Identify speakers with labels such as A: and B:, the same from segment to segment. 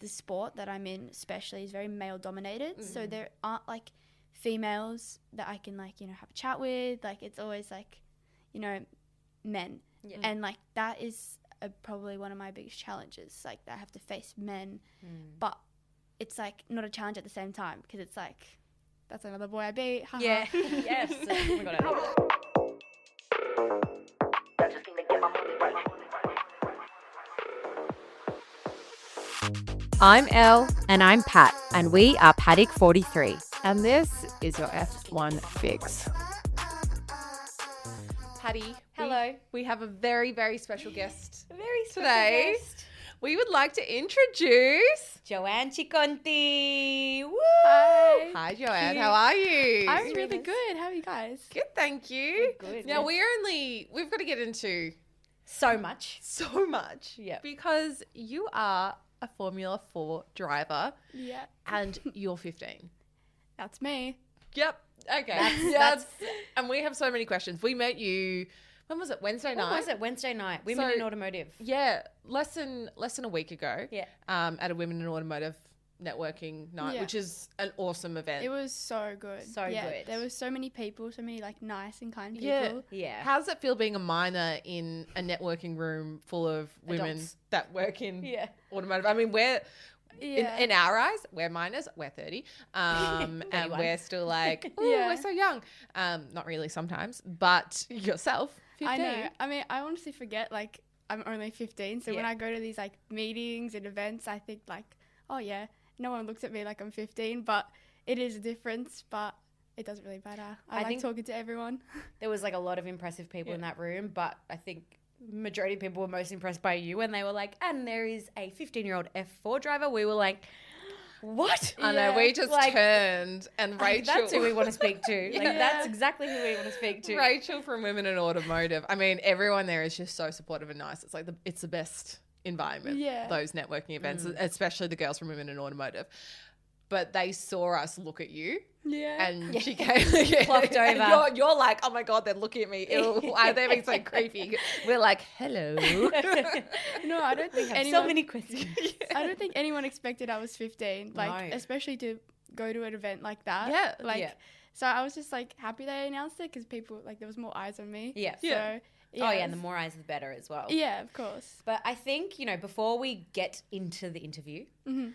A: the sport that I'm in especially is very male dominated. So there aren't like females that I can like, have a chat with. Like it's always like, men. Yeah. And like that is probably one of my biggest challenges. Like I have to face men, but it's like not a challenge at the same time because it's like, that's another boy I beat.
B: Yeah. Yes. Oh my God, I'm Elle.
C: And I'm Pat, and we are Paddock 43.
D: And this is your F1 fix.
B: Patty.
C: Hello.
B: We have a very, very special guest
C: Very special
B: today.
C: guest.
B: We would like to introduce
C: Joanne Ciconte. Woo!
A: Hi.
B: Hi, Joanne. How are you?
A: I'm really good. How are you guys?
B: Good, thank you.
C: Good.
B: Now, we've got to get into
C: So much.
B: so much.
C: Yep.
B: Because you are a Formula 4 driver
A: Yeah.
B: and you're 15.
A: That's me.
B: Yep. Okay.
C: That's
B: and we have so many questions. We met you, when was it? Wednesday night?
C: what was it? Wednesday night. Women in Automotive.
B: Yeah, less than a week ago.
C: Yeah.
B: At a Women in Automotive networking night,
A: Yeah.
B: which is an awesome event.
A: It was so good.
C: So good.
A: There was so many people, so many like nice and kind
B: Yeah.
A: people.
C: Yeah.
B: How does it feel being a minor in a networking room full of women
C: Adults.
B: that work in
C: Yeah.
B: automotive? I mean, we're
A: Yeah.
B: in our eyes, we're minors. We're 30, and
C: 31.
B: we're still like, oh,
A: Yeah.
B: we're so young. Not really sometimes, but yourself, 15.
A: I know. I mean, I honestly forget like I'm only 15. So when
C: Yeah.
A: I go to these like meetings and events, I think like, oh yeah, no one looks at me like I'm 15, but it is a difference. But it doesn't really matter. I like
C: think-
A: talking to everyone.
C: There was like a lot of impressive people in that room, but I think majority of people were most impressed by you when they were like, and there is a 15-year-old F4 driver. We were like, what?
B: I know.
A: Yeah.
B: We just
C: Like,
B: turned, and Rachel.
C: That's who we want to speak to. Like,
A: Yeah.
C: that's exactly who we want to speak to.
B: Rachel from Women in Automotive. I mean, everyone there is just so supportive and nice. It's like it's the best environment.
A: Yeah.
B: Those networking events, especially the girls from Women in Automotive. But they saw us look at you,
A: Yeah.
B: and she came
C: Clocked
B: and
C: over.
B: You're like, oh my God, they're looking at me. Ew, why are they being so creepy? We're like, hello.
A: No, I don't think
C: I have
A: anyone.
C: so many questions.
A: I don't think anyone expected I was 15. Like,
C: No.
A: especially to go to an event like that.
B: Yeah.
A: Like,
C: Yeah.
A: so I was just like happy they announced it because people like there was more eyes on me.
C: Yeah.
A: So,
B: Yeah.
C: Oh, yeah,
A: it
C: and the
A: was-
C: more eyes, the better as well.
A: Yeah, of course.
C: But I think, before we get into the interview,
A: Mhm.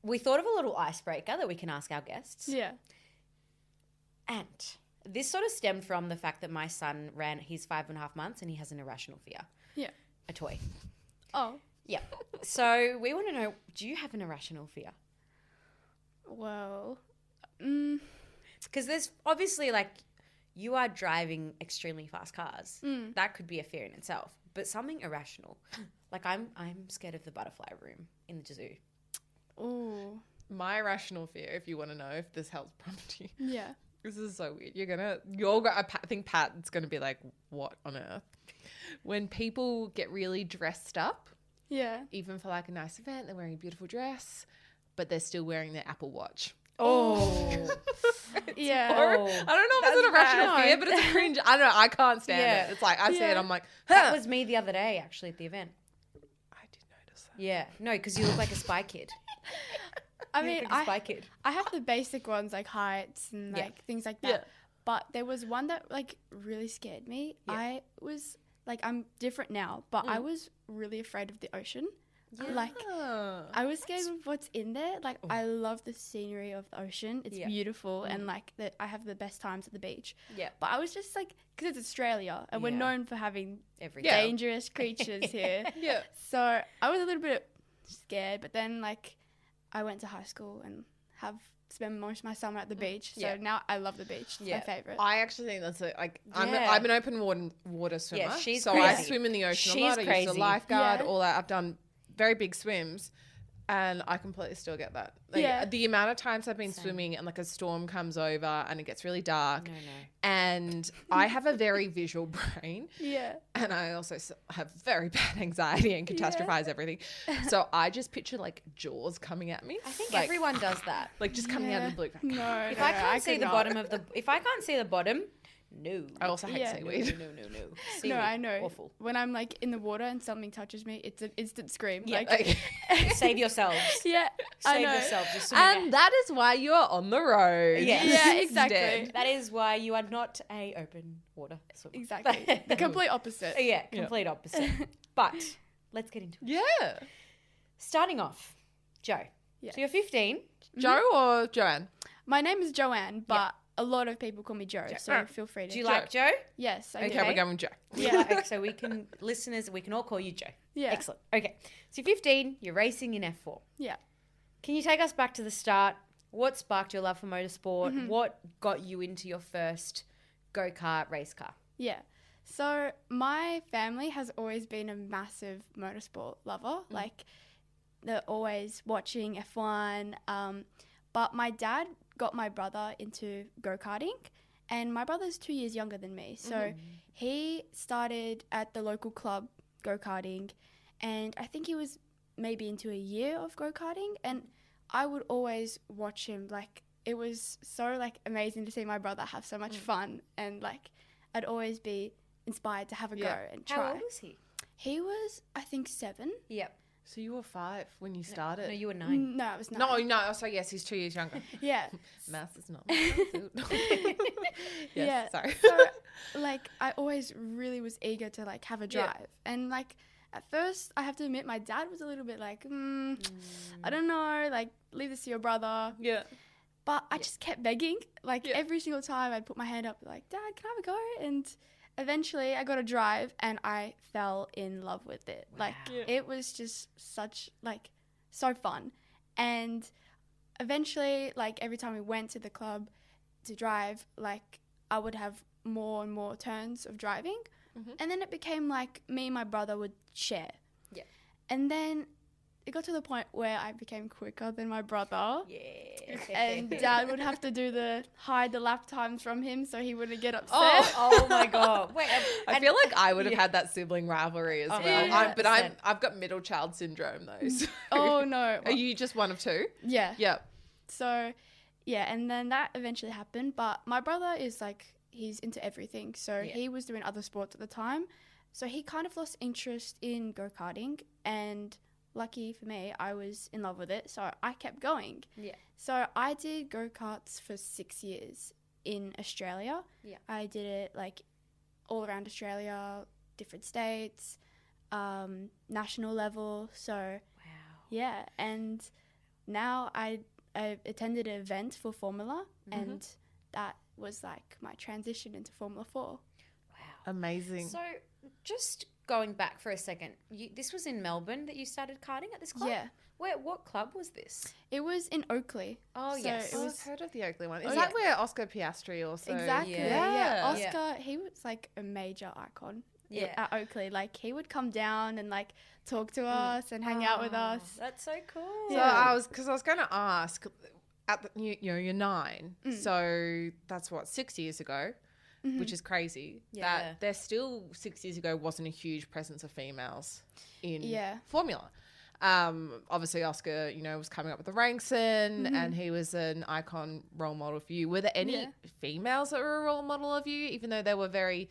C: we thought of a little icebreaker that we can ask our guests.
A: Yeah.
C: And this sort of stemmed from the fact that my son he's 5.5 months and he has an irrational fear.
A: Yeah.
C: A toy.
A: Oh,
C: Yeah. So we want to know, do you have an irrational fear?
A: well.
C: Because there's obviously like you are driving extremely fast cars. That could be a fear in itself. But something irrational. Like I'm scared of the butterfly room in the zoo.
A: Oh.
B: My irrational fear, if you want to know if this helps prompt you.
A: Yeah.
B: This is so weird. I think Pat's going to be like, what on earth? When people get really dressed up,
A: Yeah.
B: even for like a nice event, they're wearing a beautiful dress, but they're still wearing their Apple Watch.
C: Oh.
A: Yeah.
B: Or, I don't know if it's an irrational
A: bad.
B: fear, but it's a cringe. I don't know. I can't stand
C: Yeah.
B: it. It's like, I see it,
A: Yeah.
B: I'm like,
C: That was me the other day actually at the event.
B: I did notice that.
C: Yeah. No, because you look like a spy kid.
A: I
C: You
A: mean,
C: look like a spy kid.
A: I have the basic ones like heights and
C: Yeah.
A: like things like that.
B: Yeah.
A: But there was one that like really scared me.
C: Yeah.
A: I was like, I'm different now, but I was really afraid of the ocean. Like,
B: Oh.
A: I was scared of what's in there. Like, I love the scenery of the ocean. It's
C: Yeah.
A: beautiful, and like I have the best times at the beach.
C: Yeah.
A: But I was just like, because it's Australia, and we're
C: Yeah.
A: known for having
C: Every
B: Yeah.
C: day.
A: dangerous creatures here.
B: Yeah.
A: So I was a little bit scared, but then like I went to high school and have spent most of my summer at the beach. So
C: Yeah.
A: now I love the beach. It's
C: Yeah.
A: my favorite.
B: I actually think that's like
C: Yeah.
B: I'm an open water swimmer.
C: Yeah, she's
B: so I
C: crazy.
B: swim in the ocean
C: She's
B: a lot. I used
C: crazy.
B: to lifeguard,
A: Yeah.
B: all that. I've done very big swims, and I completely still get that. Like,
A: Yeah.
B: the amount of times I've been
C: Same.
B: swimming and like a storm comes over and it gets really dark,
C: No.
B: and I have a very visual brain.
A: Yeah.
B: And I also have very bad anxiety and catastrophize everything. So I just picture like jaws coming at me.
C: I think
B: like,
C: everyone does that.
B: just coming out of the blue.
A: No.
C: If I can't see the bottom of the, if I can't see the bottom, No.
B: I also hate
A: Yeah.
B: seaweed.
C: No.
A: No,
C: Seaweed,
A: I know.
C: Awful.
A: When I'm like in the water and something touches me, it's an instant scream.
C: Yeah.
A: Like,
C: Save yourselves.
A: yeah, I
C: Save
A: know.
C: yourselves. You're swimming out.
B: And that is why you are on the road.
C: Yes.
A: Yeah,
B: Instead.
A: exactly.
C: That is why you are not a open water swimmer.
A: Exactly. The complete opposite.
C: Yeah, complete opposite. But let's get into it.
B: Yeah.
C: Starting off, Joe.
A: Yeah.
C: So you're 15.
B: Joe or Joanne?
A: My name is Joanne, but a lot of people call me Joe, so
B: Oh.
A: feel free to.
C: Do you like Joe?
A: Yes, I
B: Okay,
A: do.
B: we're going with Joe.
C: Yeah. Okay, so we can, listeners, we can all call you Joe.
A: Yeah.
C: Excellent. Okay. So you're 15, you're racing in F4.
A: Yeah.
C: Can you take us back to the start? What sparked your love for motorsport?
A: Mm-hmm.
C: What got you into your first go-kart race car?
A: Yeah. So my family has always been a massive motorsport lover. Like they're always watching F1. But my dad got my brother into go-karting, and my brother's 2 years younger than me. So he started at the local club go-karting, and I think he was maybe into a year of go-karting, and I would always watch him. Like it was so like amazing to see my brother have so much fun, and like I'd always be inspired to have a go and try.
C: How old was he?
A: He was, I think, 7.
C: Yep.
B: So you were 5 when you started?
C: No, you were 9.
A: No, I was 9.
B: No. So yes, he's 2 years younger.
A: Yeah.
B: Maths is not. Yes,
A: Yeah.
B: Sorry.
A: So, like, I always really was eager to, like, have a drive. And, like, at first, I have to admit, my dad was a little bit like, I don't know, like, leave this to your brother.
B: Yeah.
A: But I just kept begging. Like, every single time I'd put my hand up, like, Dad, can I have a go? And eventually I got a drive and I fell in love with it. Like, it was just such, like, so fun. And eventually, like, every time we went to the club to drive, like, I would have more and more turns of driving. And then it became like me and my brother would share.
C: Yeah.
A: And then it got to the point where I became quicker than my brother.
C: Yeah.
A: And Dad would have to hide the lap times from him so he wouldn't get upset.
C: Oh my God. Wait,
B: I feel like I would have had that sibling rivalry as well.
C: yeah.
B: But I've got middle child syndrome though. So.
A: Oh, no.
B: Are you just one of 2?
A: Yeah.
B: Yeah.
A: So, yeah, and then that eventually happened. But my brother is like, he's into everything. So he was doing other sports at the time. So he kind of lost interest in go-karting. And lucky for me, I was in love with it. So I kept going.
C: Yeah.
A: So I did go-karts for 6 years in Australia.
C: Yeah.
A: I did it like all around Australia, different states, national level. So
C: Wow.
A: yeah, and now I attended an event for Formula, and that was like my transition into Formula 4.
C: Wow.
B: Amazing.
C: So just going back for a second, this was in Melbourne that you started karting at this club?
A: Yeah.
C: What club was this?
A: It was in Oakley.
C: Oh,
A: So
C: yes.
A: it
B: I've
A: was
B: heard of the Oakley one. Is
A: Oh,
B: that
A: yeah.
B: where Oscar Piastri also?
A: exactly.
C: Yeah.
A: Yeah.
C: Yeah.
A: Oscar, he was like a major icon
C: Yeah.
A: at Oakley. Like he would come down and like talk to us and hang out with us.
C: That's so cool.
B: So
A: Yeah.
B: I was going to ask, you're 9, so that's what 6 years ago, which is crazy.
C: Yeah.
B: That there still 6 years ago wasn't a huge presence of females in
A: Yeah.
B: Formula. Obviously Oscar, was coming up with the ranks and he was an icon role model for you. Were there any females that were a role model of you, even though they were very,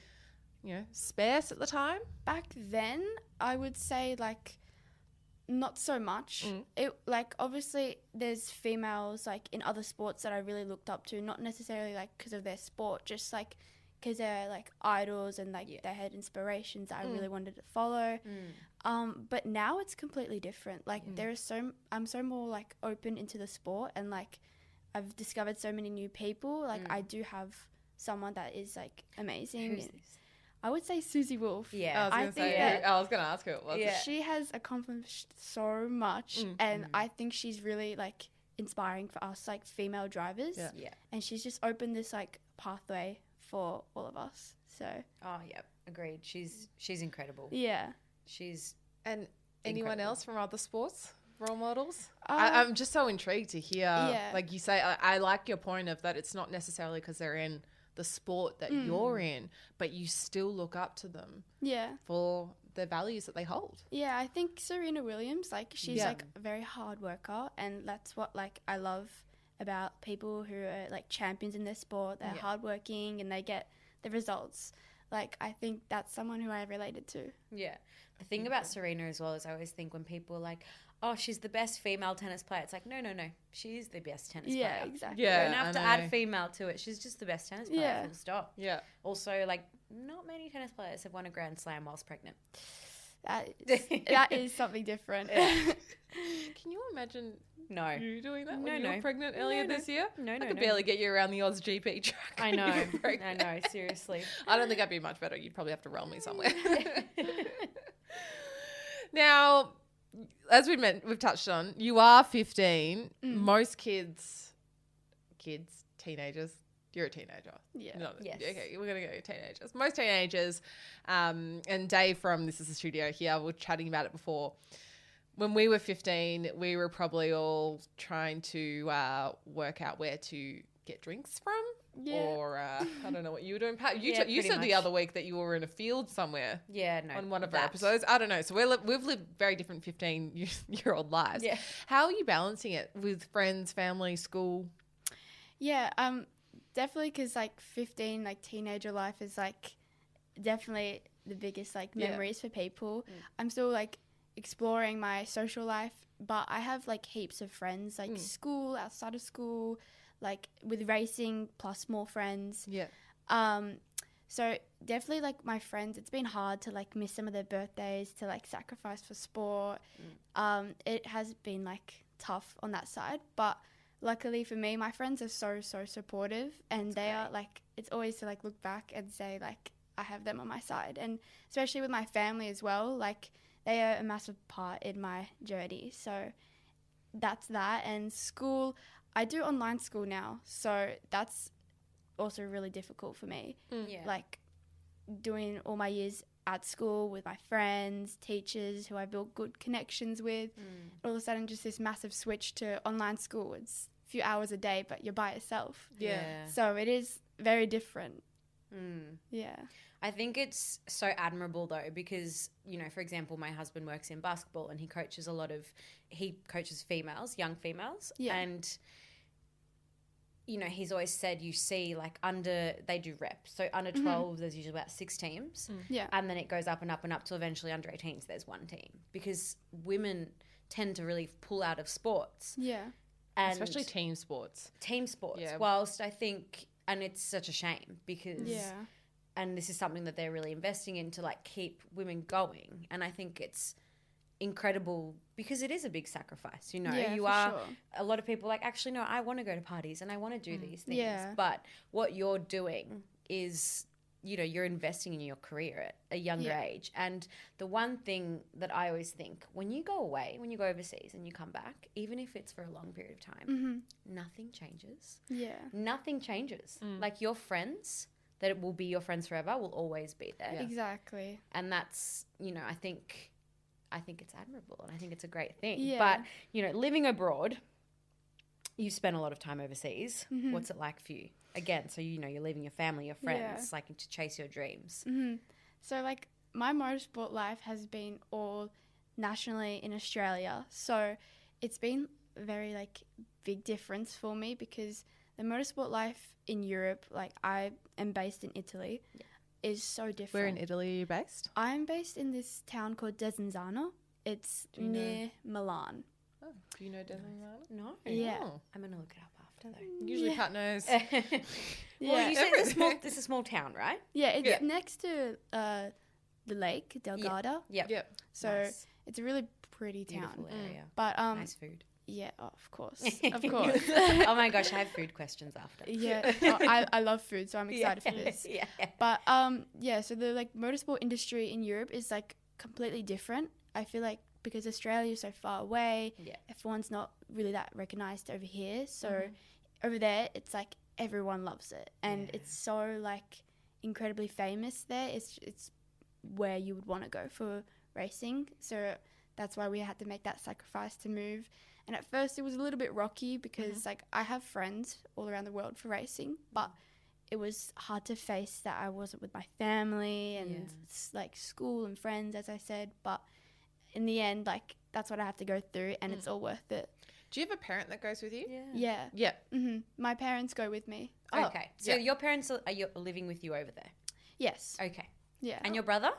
B: sparse at the time?
A: Back then, I would say like not so much. It like obviously there's females like in other sports that I really looked up to, not necessarily like because of their sport, just like because they're like idols and like they had inspirations that I really wanted to follow. But now it's completely different. Like I'm so more like open into the sport, and like I've discovered so many new people. Like I do have someone that is like amazing.
C: Who's this?
A: I would say Susie Wolf.
C: Yeah.
B: I
A: I
B: was
A: think
B: going to ask who it was.
C: Yeah.
A: she has accomplished so much, and I think she's really like inspiring for us like female drivers.
B: Yeah.
C: Yeah.
A: And she's just opened this like pathway for all of us. So
C: Oh, yeah. Agreed. She's incredible.
A: yeah.
C: She's
B: And anyone
C: Incredible.
B: else from other sports, role models?
A: Uh,
B: I'm just so intrigued to hear,
A: Yeah.
B: like you say, I like your point of that it's not necessarily because they're in the sport that you're in, but you still look up to them
A: Yeah.
B: for the values that they hold.
A: Yeah, I think Serena Williams, like she's
B: Yeah.
A: like a very hard worker, and that's what like I love about people who are like champions in their sport. They're hardworking and they get the results. Like, I think that's someone who I related to.
C: Yeah. The thing about Serena as well is I always think when people are like, oh, she's the best female tennis player. It's like, no. She's the best tennis player.
A: Yeah, exactly.
B: Yeah,
C: You don't have to add female to it. She's just the best tennis player, full stop.
B: Yeah.
C: Also, like, not many tennis players have won a Grand Slam whilst pregnant.
A: That is something different.
B: Can you imagine
C: No.
B: you doing that when you were pregnant earlier this year?
C: No.
B: I could barely get you around the Oz GP track.
C: I know. I know, seriously.
B: I don't think I'd be much better. You'd probably have to roll me somewhere. Now, as we've touched on, you are 15. Most kids, teenagers, you're a teenager.
A: Yeah.
C: Yes.
B: Okay, we're going to go teenagers. Most teenagers, and Dave from This Is the Studio here, we were chatting about it before. When we were 15, we were probably all trying to work out where to get drinks from.
A: Yeah.
B: Or I don't know what you were doing. Pat, you
C: pretty
B: said the
C: much.
B: other week that you were in a field somewhere.
C: Yeah, no.
B: On one of our episodes. I don't know. So we've lived very different 15-year-old lives.
C: Yeah.
B: How are you balancing it with friends, family, school?
A: Yeah, definitely, because, like, 15, like, teenager life is, like, definitely the biggest, like, memories for people. I'm still, like, exploring my social life, but I have, like, heaps of friends, like, school, outside of school, like, with racing plus more friends.
B: Yeah.
A: So definitely, like, my friends, it's been hard to, like, miss some of their birthdays, to, like, sacrifice for sport. It has been, like, tough on that side, but luckily for me, my friends are so supportive, and they are, like, it's always to, like, look back and say, like, I have them on my side. And especially with my family as well, like, they are a massive part in my journey. So that's that. And school, I do online school now, so that's also really difficult for me.
C: Yeah.
A: Like, doing all my years at school with my friends, teachers who I built good connections with. All of a sudden, just this massive switch to online school. It's a few hours a day, but you're by yourself.
B: Yeah.
A: So it is very different. Yeah.
C: I think it's so admirable though, because, you know, for example, my husband works in basketball and he coaches females, young females.
A: Yeah.
C: And, you know, he's always said you see, like, they do reps. So under 12, there's usually about 6 teams.
A: Yeah.
C: And then it goes up and up and up till eventually under 18s, there's 1 team. Because women tend to really pull out of sports.
A: Yeah.
C: And
B: Especially team sports.
C: Team sports.
B: Yeah.
C: Whilst I think, and it's such a shame because...
A: Yeah.
C: And this is something that they're really investing in to, like, keep women going. And I think it's incredible because it is a big sacrifice, you know.
A: Yeah,
C: you
A: for
C: are
A: sure.
C: a lot of people are like, actually, no, I want to go to parties and I want to do these things.
A: Yeah.
C: But what you're doing is, you know, you're investing in your career at a younger age. And the one thing that I always think, when you go away, when you go overseas and you come back, even if it's for a long period of time, nothing changes.
A: Yeah.
C: Nothing changes. Like, your friends that it will be your friends forever will always be there.
A: Yeah. Exactly.
C: And that's, you know, I think it's admirable and I think it's a great thing.
A: Yeah.
C: But, you know, living abroad, you spend a lot of time overseas. What's it like for you? Again, so, you know, you're leaving your family, your friends, like, to chase your dreams.
A: So, like, my motorsport life has been all nationally in Australia. So it's been a very, like, big difference for me because the motorsport life in Europe, like, I am based in Italy, is so different.
B: Where in Italy are you based?
A: I'm based in this town called Desenzano. It's near Milan.
B: Oh, do you know Desenzano?
C: No.
A: Yeah.
B: Oh.
C: I'm going to look it up after, though.
B: Usually Pat knows.
C: Well, you said it's a small town, right?
A: Yeah, it's next to the lake, Del Garda.
B: Yep.
A: So
C: Nice.
A: it's a really pretty town.
C: Beautiful area.
A: But
C: Nice food.
A: yeah, of course. Of course.
C: Oh my gosh, I have food questions after.
A: Yeah. I love food, so I'm excited for this.
C: Yeah.
A: But yeah, so the, like, motorsport industry in Europe is, like, completely different. I feel like because Australia is so far away, F1's not really that recognized over here. So over there, it's like everyone loves it, and it's so, like, incredibly famous there. It's where you would want to go for racing. So that's why we had to make that sacrifice to move. And at first it was a little bit rocky because like I have friends all around the world for racing, but it was hard to face that I wasn't with my family and like school and friends, as I said. But in the end, like, that's what I have to go through, and it's all worth it.
B: Do you have a parent that goes with you?
A: Yeah.
B: Yeah.
A: My parents go with me.
C: Okay. So your parents are living with you over there?
A: Yes.
C: Okay.
A: Yeah.
C: And your brother?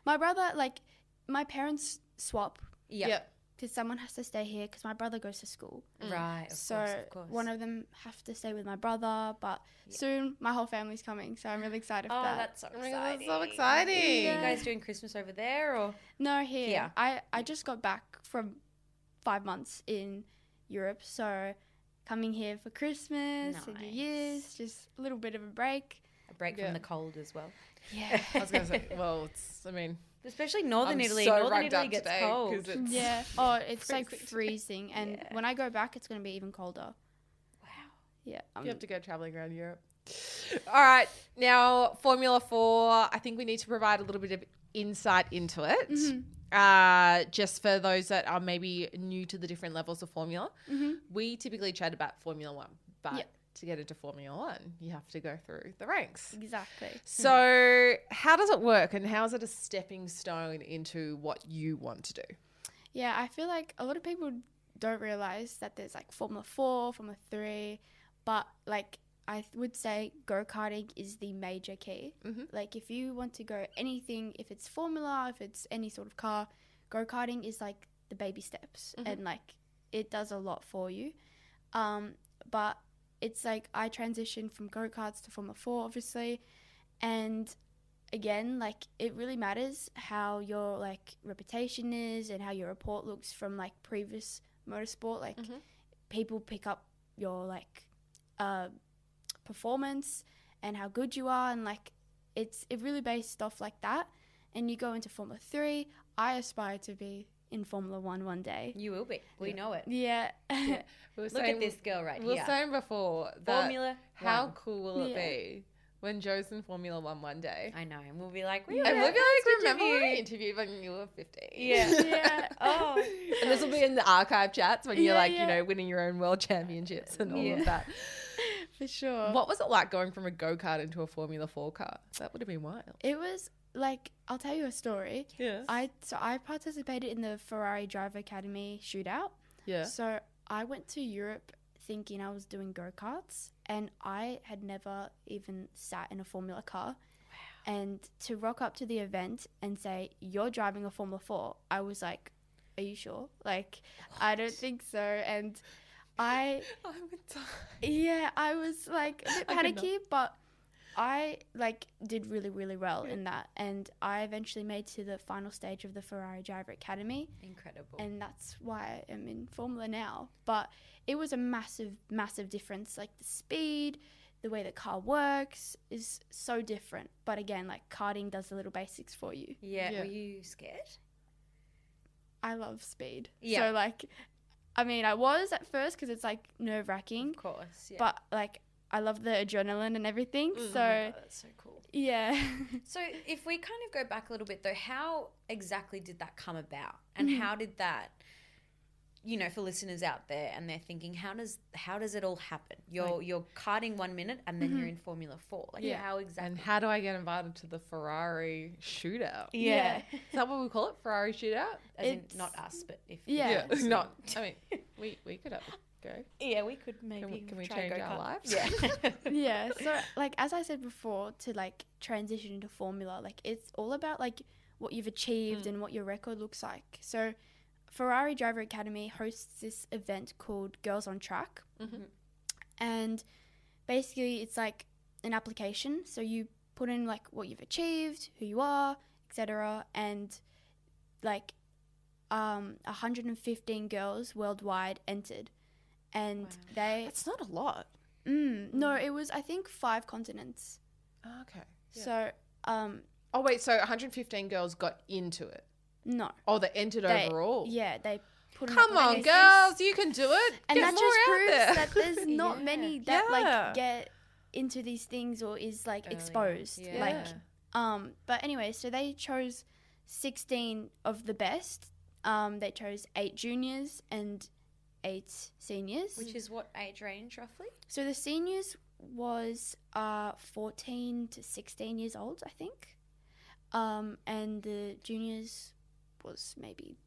A: My brother, like, my parents swap
B: Yeah.
A: because someone has to stay here because my brother goes to school.
C: Right. Of course.
A: One of them have to stay with my brother, but soon my whole family's coming, so I'm really excited for
C: Oh,
A: that.
C: that's so
B: Oh my
C: exciting.
B: God, that's so exciting.
C: Are you guys doing Christmas over there or?
A: No, here.
C: Here.
A: I just got back from 5 months in Europe, so coming here for Christmas and New
C: Nice.
A: Year's, just a little bit of a break.
C: A break
B: Yeah.
C: from the cold as well.
A: Yeah.
B: I was going to say, well,
C: Especially Northern
B: I'm
C: Italy.
B: so
C: Northern
B: rugged
C: Italy
B: up
C: gets
B: today
C: cold.
B: 'cause it's
A: Yeah. Oh, it's like
B: freezing.
A: freezing, and
C: Yeah.
A: when I go back, it's going to be even colder.
C: Wow.
A: Yeah.
B: you have to go traveling around Europe. All right. Now, Formula 4, I think we need to provide a little bit of insight into it. Just for those that are maybe new to the different levels of Formula. We typically chat about Formula 1, but to get into Formula 1, you have to go through the ranks.
A: Exactly.
B: So how does it work, and how is it a stepping stone into what you want to do?
A: Yeah, I feel like a lot of people don't realize that there's like Formula 4, Formula 3, but like I would say go-karting is the major key. Like if you want to go anything, if it's Formula, if it's any sort of car, go-karting is like the baby steps and like it does a lot for you. But it's like I transitioned from go-karts to Formula 4 obviously, and again, like it really matters how your like reputation is and how your report looks from like previous motorsport. Like people pick up your like performance and how good you are, and like it really based off like that. And you go into Formula 3. I aspire to be in Formula 1 one day.
C: You will be. We know it.
A: Yeah.
C: Look at this girl right
B: We were
C: here.
B: saying before that
C: Formula
B: how
C: 1.
B: cool will it
A: Yeah.
B: be when Joe's in Formula 1 one day?
C: I know. And we'll be like,
B: And we'll be like, remember when we interviewed when you were 15?
A: Yeah. Oh.
B: And this will be in the archive chats when you're
A: Yeah,
B: like,
A: yeah.
B: you know, winning your own world championships and all of that.
A: For sure.
B: What was it like going from a go-kart into a Formula 4 car? That would have been wild.
A: It was like, I'll tell you a story.
B: Yeah.
A: I participated in the Ferrari Driver Academy shootout.
B: Yeah.
A: So I went to Europe thinking I was doing go-karts, and I had never even sat in a Formula car. Wow. And to rock up to the event and say, you're driving a Formula 4, I was like, are you sure? Like, I don't think so. And I
B: would die.
A: Yeah, I was like a bit
B: I could
A: panicky, but I like did really, really well in that, and I eventually made to the final stage of the Ferrari Driver Academy.
C: Incredible.
A: And that's why I'm in Formula now. But it was a massive, massive difference. Like the speed, the way the car works is so different. But again, like karting does the little basics for you.
C: Yeah.
B: Yeah.
C: Were you scared?
A: I love speed.
C: Yeah.
A: So like, I mean, I was at first because it's like nerve-wracking.
C: Of course. Yeah.
A: But like, I love the adrenaline and everything.
C: Oh my
A: So
C: God, that's so cool.
A: yeah.
C: So if we kind of go back a little bit though, how exactly did that come about? And how did that, you know, for listeners out there and they're thinking, how does it all happen? You're karting 1 minute and then you're in Formula 4. Like how exactly?
B: And how do I get invited to the Ferrari shootout?
A: Yeah.
B: Is that what we call it? Ferrari shootout?
C: As in,
A: It's-
C: not us, but if
A: Yeah.
B: Not. I mean, we could have a go.
C: Yeah, we could maybe
B: Can we
C: try
B: change
C: go
B: our
C: kart.
B: lives?
C: Yeah.
A: Yeah. So like, as I said before, to like transition into Formula, like it's all about like what you've achieved and what your record looks like. So Ferrari Driver Academy hosts this event called Girls on Track. And basically it's like an application. So you put in like what you've achieved, who you are, etc. And like 115 girls worldwide entered. And they
B: That's not a lot.
A: no, it was I think 5 continents.
B: Oh, okay. Yeah.
A: So
B: Oh, wait. So 115 girls got into it.
A: no.
B: Oh, they entered
A: They-
B: overall.
A: Yeah, they put an
B: Come on,
A: application.
B: girls. You can do it.
A: And
B: Get
A: that
B: more
A: just
B: out
A: proves
B: there.
A: that there's not many that
B: Yeah.
A: like get into these things or is like
C: Early.
A: exposed.
C: Yeah.
A: Like but anyway, so they chose 16 of the best. They chose 8 juniors and 8 seniors.
C: Which is what age range roughly?
A: So the seniors was 14 to 16 years old, I think. And the juniors was maybe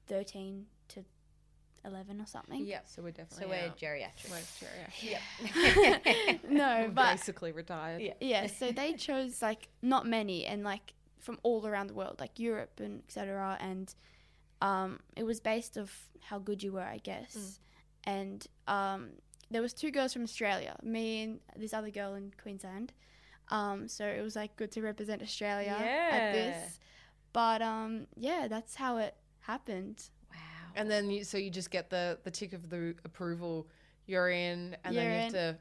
A: 13 to 11 or something.
C: Yeah.
B: So we're definitely
C: So we're
B: out.
C: geriatric.
B: We're
C: Yeah.
A: No,
B: We're
A: but
B: basically retired.
A: yeah, so they chose like not many and like from all around the world, like Europe and etc. And it was based off how good you were, I guess. And there was 2 girls from Australia, me and this other girl in Queensland. So it was like good to represent Australia at this. But yeah, that's how it happened.
C: Wow.
B: And then you just get the tick of the approval. You're in, and then you have to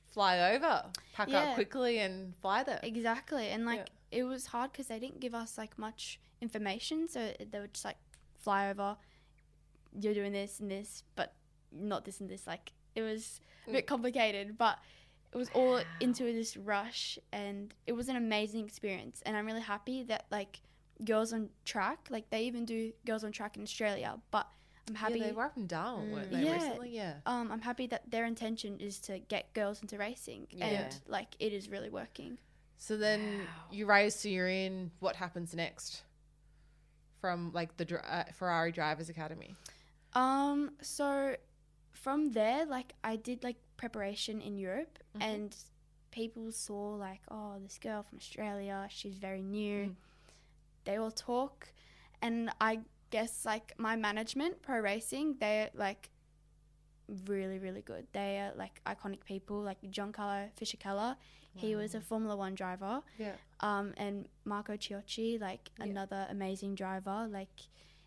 B: fly over, pack up quickly, and fly there.
A: Exactly, and like it was hard because they didn't give us like much information, so they would just like fly over. You're doing this and this, but not this and this. Like it was a bit complicated, but it was all into this rush, and it was an amazing experience. And I'm really happy that like girls on track, like they even do girls on track in Australia, but I'm happy.
B: Yeah, they were up and down, weren't they, recently? Yeah.
A: I'm happy that their intention is to get girls into racing, and like it is really working.
B: So then you race, so you're in. What happens next from like the Ferrari Drivers Academy?
A: So from there, like I did like preparation in Europe, and people saw like, oh, this girl from Australia, she's very new. They all talk, and I guess like my management, Pro Racing, they're like really, really good. They are like iconic people, like Giancarlo Fisichella. He was a Formula 1 driver.
B: Yeah.
A: And Marco Ciocci, like another amazing driver. Like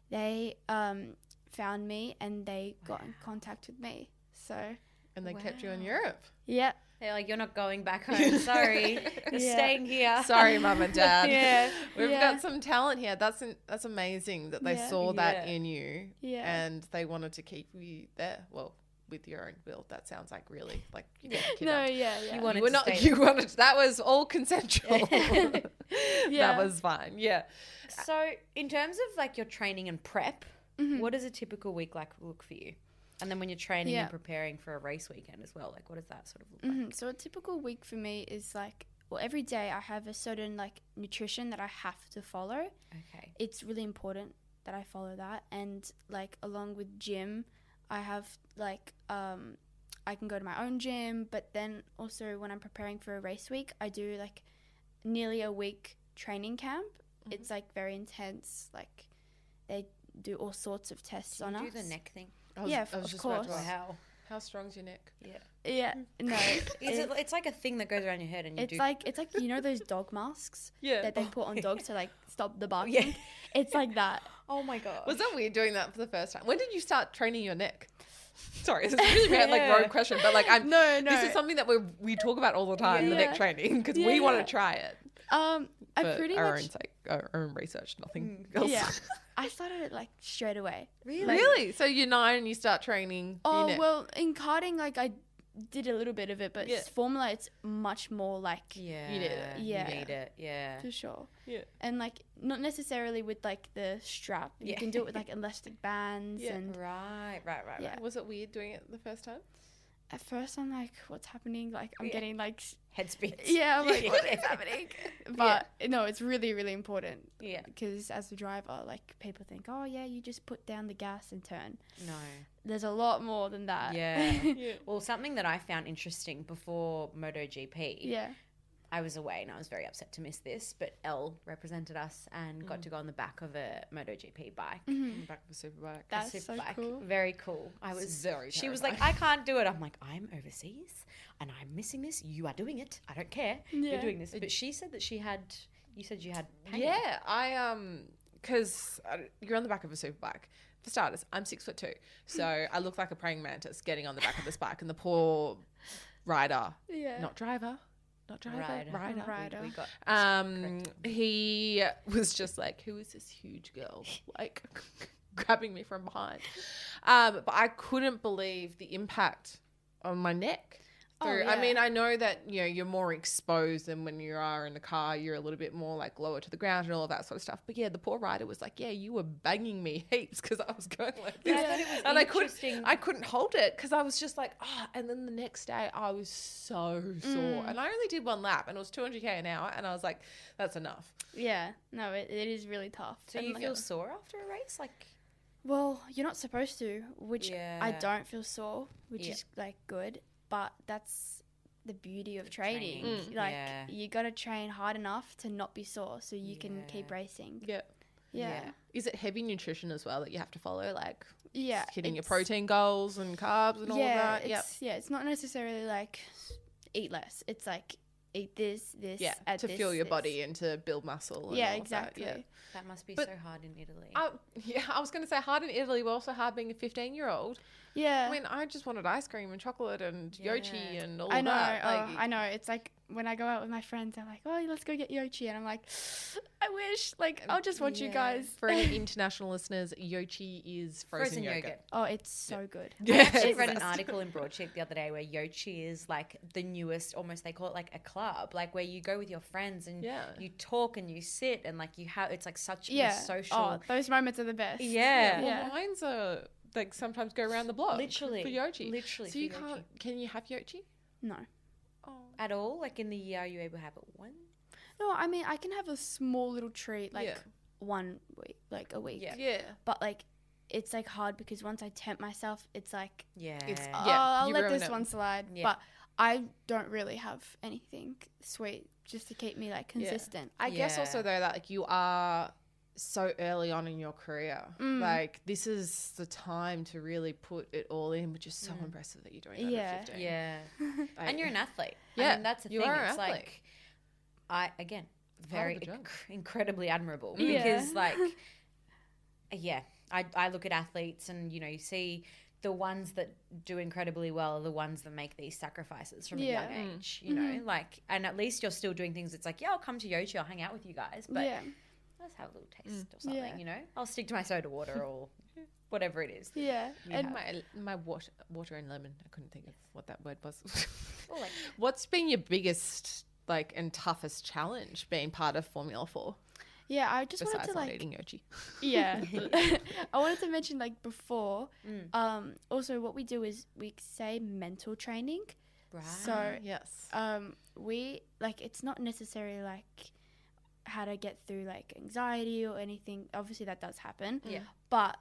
A: they found me and they got in contact with me. So.
B: And they kept you in Europe.
A: Yeah.
C: They're like, you're not going back home. Sorry, you're staying here.
B: Sorry, Mum and Dad.
C: Yeah.
B: We've got some talent here. That's amazing that they saw that in you.
A: Yeah.
B: And they wanted to keep you there. Well, with your own will. That sounds like really like you got the kid
A: No,
B: up.
A: yeah.
C: You wanted
B: You were
C: to
B: not.
C: stay.
B: You wanted. That was all consensual.
A: Yeah.
B: That was fine. Yeah.
C: So, in terms of like your training and prep, what does a typical week like look for you? And then when you're training and preparing for a race weekend as well, like what does that sort of look like?
A: So a typical week for me is like, well, every day I have a certain like nutrition that I have to follow.
C: Okay.
A: It's really important that I follow that. And like along with gym, I have like, I can go to my own gym, but then also when I'm preparing for a race week, I do like nearly a week training camp. It's like very intense. Like they do all sorts of tests on us.
C: Do the neck thing.
B: I was
A: of
B: just about
A: course.
B: to ask,
C: Wow.
B: how strong's your neck?
A: Yeah, no.
C: It's like a thing that goes around your head, and you
A: It's
C: do.
A: like you know those dog masks
B: Yeah.
A: that they put on dogs to like stop the barking.
C: Yeah.
A: It's like that.
C: Oh my god.
B: Was that weird doing that for the first time? When did you start training your neck? Sorry, this is a really bad, like rogue question, but like
A: No.
B: This is something that we talk about all the time, the neck training, because we want to try it.
A: I
B: For
A: pretty
B: our
A: much
B: own sake, our own research, nothing else.
A: yeah. I started it like straight away.
B: Really? So you're 9 and you start training your
A: Oh
B: neck.
A: well, in karting like I did a little bit of it, but Formula it's much more like
C: Yeah.
B: You need it.
A: Yeah.
C: You need it. Yeah.
A: for sure.
B: Yeah.
A: And like not necessarily with like the strap. You can do it with like elastic bands and
C: Right.
A: Yeah.
B: Was it weird doing it the first time?
A: at first I'm like, what's happening? Like I'm getting like
C: Head spins.
A: I'm like, what is happening? But no, it's really, really important.
C: Yeah.
A: Because as a driver, like people think, oh yeah, you just put down the gas and turn.
C: No.
A: There's a lot more than that.
C: Yeah. Well, something that I found interesting before MotoGP.
A: Yeah.
C: I was away and I was very upset to miss this, but Elle represented us and got to go on the back of a MotoGP bike.
B: On the back of a superbike.
A: That's
C: A
A: so
C: superbike.
A: cool.
C: Very cool. I was
B: very
C: She was like, I can't do it. I'm like, I'm overseas and I'm missing this. You are doing it. I don't care. You're
A: Yeah.
C: doing this. But she said that you said you had pain.
B: Yeah, I because you're on the back of a superbike. For starters, I'm 6'2", so I look like a praying mantis getting on the back of this bike, and the poor rider, not driver.
C: Rider. We got
B: He was just like, who is this huge girl? Like grabbing me from behind. But I couldn't believe the impact on my neck. Through. I mean, I know that, you know, you're more exposed than when you are in the car. You're a little bit more like lower to the ground and all of that sort of stuff. But yeah, the poor rider was like, yeah, you were banging me heaps because I was going like this.
C: I thought it was
B: And
C: interesting.
B: I couldn't hold it because I was just like, and then the next day I was so sore. And I only did 1 lap and it was 200k an hour. And I was like, that's enough.
A: Yeah. No, it is really tough.
C: So
A: And,
C: you
A: like,
C: feel sore after a race? Like,
A: Well, you're not supposed to, which I
C: Yeah.
A: don't feel sore, which
C: Yeah.
A: is like good, but that's the beauty of training.
C: training.
A: Like
C: Yeah.
A: you got to train hard enough to not be sore so you can keep
C: Yeah.
A: racing.
B: Yeah.
A: Yeah.
B: Is it heavy nutrition as well that you have to follow? Like
A: Yeah.
B: hitting your
A: it's-
B: protein goals and carbs and all of that?
A: It's not necessarily like eat less. It's like eat this,
B: Yeah,
A: add
B: to
A: this,
B: fuel your
A: this.
B: body and to build muscle. And
A: Yeah,
B: all of
A: exactly.
B: That. Yeah.
C: That must be
B: But-
C: so hard in Italy.
B: I was going to say hard in Italy, but also hard being a 15-year-old.
A: Yeah.
B: I mean, I just wanted ice cream and chocolate and yochi
C: Yeah.
B: and all
A: I
B: of
A: know.
B: that.
A: I know. It's like when I go out with my friends, they're like, "Oh, let's go get yochi," and I'm like, "I wish." Like, I'll just watch you
C: Yeah.
A: guys.
B: For any international listeners, yochi is frozen yogurt.
A: Oh, it's so good.
C: I actually
B: It's
C: read an
B: best.
C: article in Broadsheet the other day where yochi is like the newest, almost they call it like a club, like where you go with your friends and
B: Yeah.
C: you talk and you sit and like you have, it's like such
A: Yeah.
C: a social.
A: Oh, those moments are the best.
C: Yeah.
A: Yeah.
B: Well, lines are like sometimes go around the block.
C: Literally.
B: For yochi.
C: Literally
B: So
C: for
B: you
C: yochi.
B: can't. Can you have yochi?
A: No.
B: Oh.
C: At all? Like in the year, are you able to have it one?
A: No, I mean I can have a small little treat like
B: Yeah.
A: 1 week, like a week.
C: Yeah.
B: Yeah.
A: But like, it's like hard because once I tempt myself, it's like,
C: Yeah.
B: It's-
A: oh,
B: Yeah,
A: I'll
B: you
A: let
B: ruin
A: this
B: it.
A: one slide.
C: Yeah.
A: But I don't really have anything sweet just to keep me like consistent.
B: I guess
C: Yeah.
B: also though that like you are so early on in your career, like this is the time to really put it all in, which is so impressive that you're doing that
A: Yeah.
B: at 15.
C: Yeah.
B: Like,
C: And you're an athlete.
B: Yeah,
C: I mean, that's the
B: you
C: thing.
B: are an
C: It's
B: athlete.
C: like, again, very
B: the job.
C: incredibly admirable
A: Yeah.
C: because, like, yeah, I look at athletes and, you know, you see the ones that do incredibly well are the ones that make these sacrifices from a
A: Yeah.
C: young age, you know, like, and at least you're still doing things. It's like, yeah, I'll come to Yochi, I'll hang out with you guys, but
A: yeah.
C: let's have a little taste or something,
A: Yeah.
C: you know, I'll stick to my soda water or whatever it is.
A: Yeah.
B: And my water and lemon. I couldn't think of what that word was.
C: Or like,
B: What's been your biggest like and toughest challenge being part of Formula 4
A: Yeah, I just wanted
B: besides
A: to
B: not
A: like
B: eating yochi?
A: yeah. I wanted to mention like before also what we do is we say mental training.
C: right.
A: So
B: Yes.
A: we like it's not necessarily like how to get through like anxiety or anything. Obviously that does happen.
C: Yeah.
A: But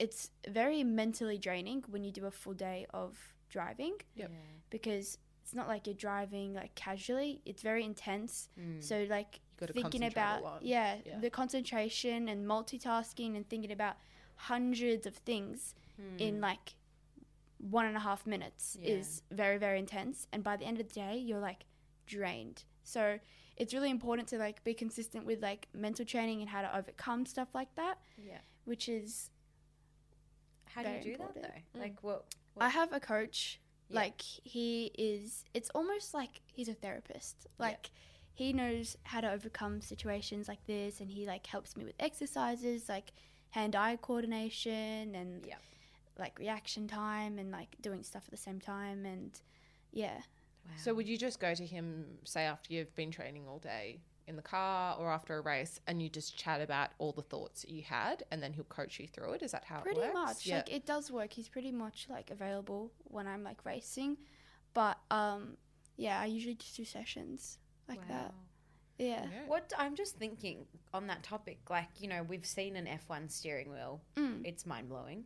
A: it's very mentally draining when you do a full day of driving
B: Yep.
A: because it's not like you're driving like casually. It's very intense. So like
B: gotta
A: thinking
B: concentrate a
A: about
B: lot.
A: yeah,
B: Yeah.
A: the concentration and multitasking and thinking about hundreds of things in like 1.5 minutes
C: Yeah.
A: is very, very intense. And by the end of the day, you're like drained. So it's really important to like be consistent with like mental training and how to overcome stuff like that,
C: Yeah.
A: which is
C: How do you
A: very
C: do that
A: important.
C: though? Like what?
A: I have a coach.
C: Yeah.
A: Like it's almost like he's a therapist. Like he knows how to overcome situations like this, and he like helps me with exercises like hand-eye coordination and
C: Yeah.
A: like reaction time and like doing stuff at the same time and yeah.
C: Wow.
B: So would you just go to him, say after you've been training all day in the car or after a race, and you just chat about all the thoughts that you had, and then he'll coach you through it? Is that how
A: Pretty
B: it works?
A: much.
B: Yeah.
A: Like it does work. He's pretty much like available when I'm like racing. But yeah, I usually just do sessions like that. Yeah.
B: Yeah.
C: What I'm just thinking on that topic, like, you know, we've seen an F1 steering wheel. It's mind blowing.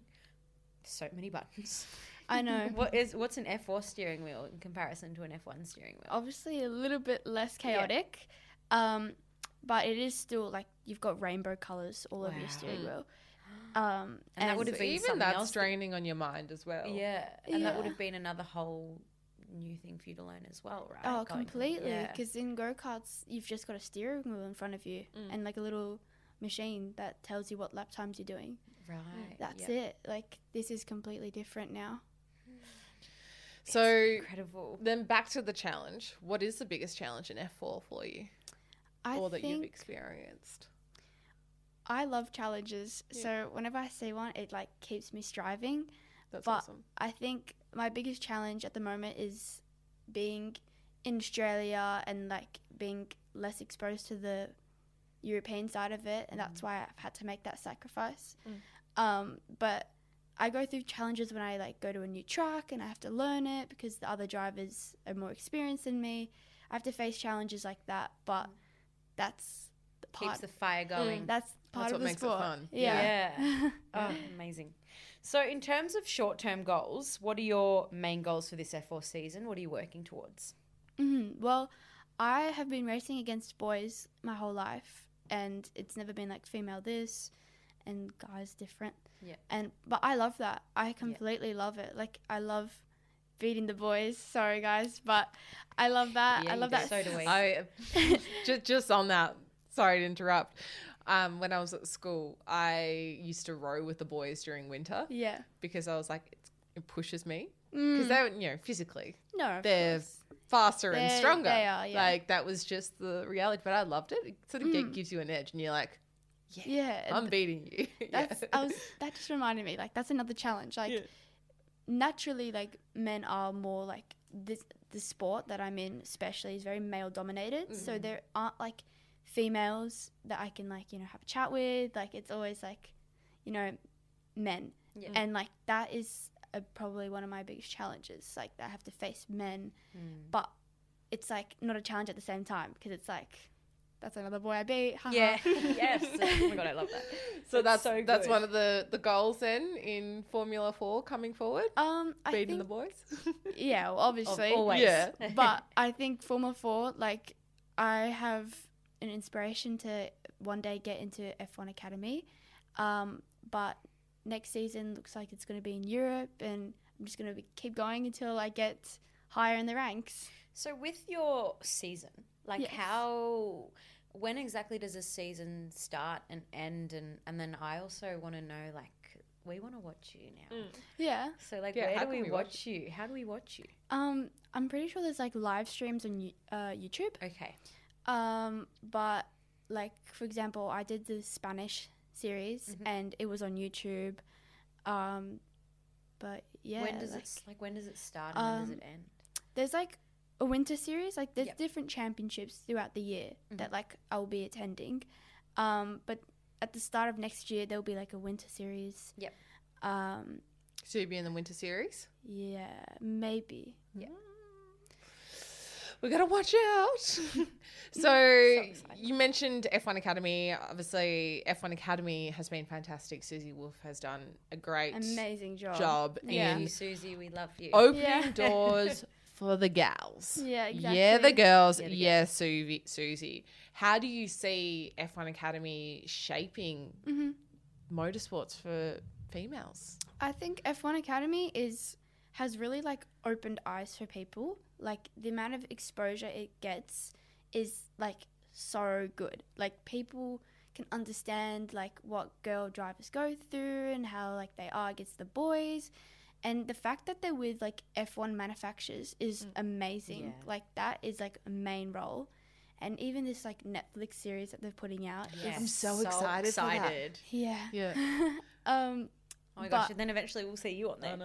C: So many buttons.
A: I know.
C: What's an F4 steering wheel in comparison to an F1 steering wheel?
A: Obviously a little bit less chaotic. But it is still like you've got rainbow colors all over your steering wheel.
C: And that would have
B: So
C: been
B: even
C: something
B: that's
C: else.
B: draining on your mind as well.
C: Yeah, and that would
A: Yeah.
C: have been another whole new thing for you to learn as well, right?
A: Oh,
C: Going-
A: completely.
C: yeah.
A: Because in go-karts, you've just got a steering wheel in front of you and like a little machine that tells you what lap times you're doing.
C: Right.
A: That's
C: yeah.
A: it. Like this is completely different now.
B: So
C: Incredible.
B: then back to the challenge. What is the biggest challenge in F4 for you,
A: I
B: or that you've
A: think
B: experienced?
A: I love challenges.
B: Yeah.
A: So whenever I see one, it like keeps me striving.
B: That's
A: But
B: awesome.
A: I think my biggest challenge at the moment is being in Australia and like being less exposed to the European side of it, and that's why I've had to make that sacrifice. But I go through challenges when I like go to a new track and I have to learn it because the other drivers are more experienced than me. I have to face challenges like that, but that's the part.
C: Keeps the fire going.
A: That's part
B: That's
A: of
B: what
A: the
B: makes it
A: sport.
B: fun.
C: Yeah. Oh, amazing. So in terms of short-term goals, what are your main goals for this F4 season? What are you working towards?
A: Well, I have been racing against boys my whole life, and it's never been like female this and guys different.
C: Yeah.
A: But I love that. I completely love it. Like, I love beating the boys. Sorry, guys, but I love that.
C: Yeah,
A: I love
C: you
A: that.
C: do. So do we.
B: Just on that, sorry to interrupt. When I was at school, I used to row with the boys during winter
A: Yeah.
B: because I was like, it pushes me because they're, physically
A: No, of
B: they're
A: course.
B: faster and stronger.
A: They are, yeah.
B: Like that was just the reality, but I loved it. It sort of gives you an edge, and you're like,
A: Yeah.
B: I'm beating you.
A: That just reminded me, like, that's another challenge. Like, naturally, like, men are more like the sport that I'm in, especially, is very male dominated. So there aren't like females that I can like, have a chat with. Like, it's always like, men.
C: Yeah.
A: And like that is probably one of my biggest challenges. Like, that I have to face men, but it's like not a challenge at the same time because it's like, that's another boy I beat.
C: Yeah. Yes. Oh my God, I love that.
B: So that's
C: so
B: that's
C: good.
B: one of the goals then in Formula 4 coming forward.
A: I
B: Beating
A: think,
B: the boys.
A: yeah, well, obviously.
C: Always.
B: Yeah.
A: But I think Formula 4, like, I have an inspiration to one day get into F1 Academy. But next season looks like it's going to be in Europe, and I'm just going to keep going until I get higher in the ranks.
C: So with your season, like
A: Yes.
C: when exactly does a season start and end? And then I also want to know, like, we want to watch you now.
A: Yeah.
C: So like,
B: Yeah,
C: where
B: how
C: do
B: can
C: we
B: we
C: watch you? How do we watch you?
A: I'm pretty sure there's like live streams on YouTube.
C: Okay.
A: But like, for example, I did the Spanish series and it was on YouTube. But yeah,
C: When does when does it start and when does it end?
A: there's like a winter series, like there's
C: Yep.
A: different championships throughout the year that like I'll be attending. But at the start of next year there'll be like a winter series.
C: Yep.
B: So you'll be in the winter series.
A: Yeah, maybe.
B: We gotta watch out. So you mentioned F1 Academy. Obviously, F1 Academy has been fantastic. Susie Wolf has done a great
A: Amazing job.
B: in
C: Thank you, Susie. We love you.
B: opening
A: Yeah.
B: doors for the gals.
A: Yeah, exactly.
B: Yeah, the girls.
C: Yeah, the
B: Yeah, Susie. How do you see F1 Academy shaping motorsports for females?
A: I think F1 Academy has really like opened eyes for people. Like, the amount of exposure it gets is like so good. Like, people can understand like what girl drivers go through and how like they are against the boys. And the fact that they're with like F1 manufacturers is amazing.
C: Yeah.
A: Like, that is like a main role. And even this like Netflix series that they're putting out.
C: Yes.
B: I'm so excited for that.
A: Yeah.
B: Yeah.
C: Oh my gosh!
A: But-
C: And then eventually we'll see you on there.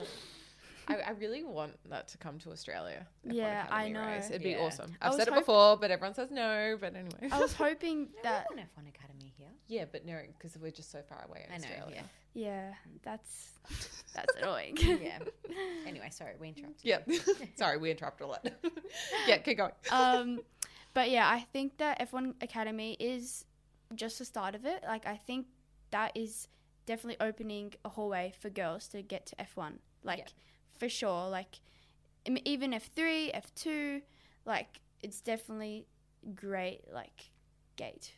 B: I really want that to come to Australia. F1
A: Yeah, I
B: Academy
A: know.
B: race. It'd be
C: Yeah.
B: awesome.
A: I
B: I've
A: was
B: said it
A: hop-
B: before, but everyone says no. But anyway.
A: I was hoping that
C: We're on F1 Academy here.
B: Yeah, but no, because we're just so far away in
C: I know.
B: Australia.
A: yeah, that's annoying.
C: Yeah. Yeah. Anyway, sorry, we interrupted.
B: Yeah. Sorry, we interrupt a lot. Yeah, keep going.
A: But yeah, I think that F1 Academy is just the start of it. Like, I think that is definitely opening a hallway for girls to get to F1. Like,
C: Yeah.
A: for sure. Like, even F3, F2, like, it's definitely great, like, gate.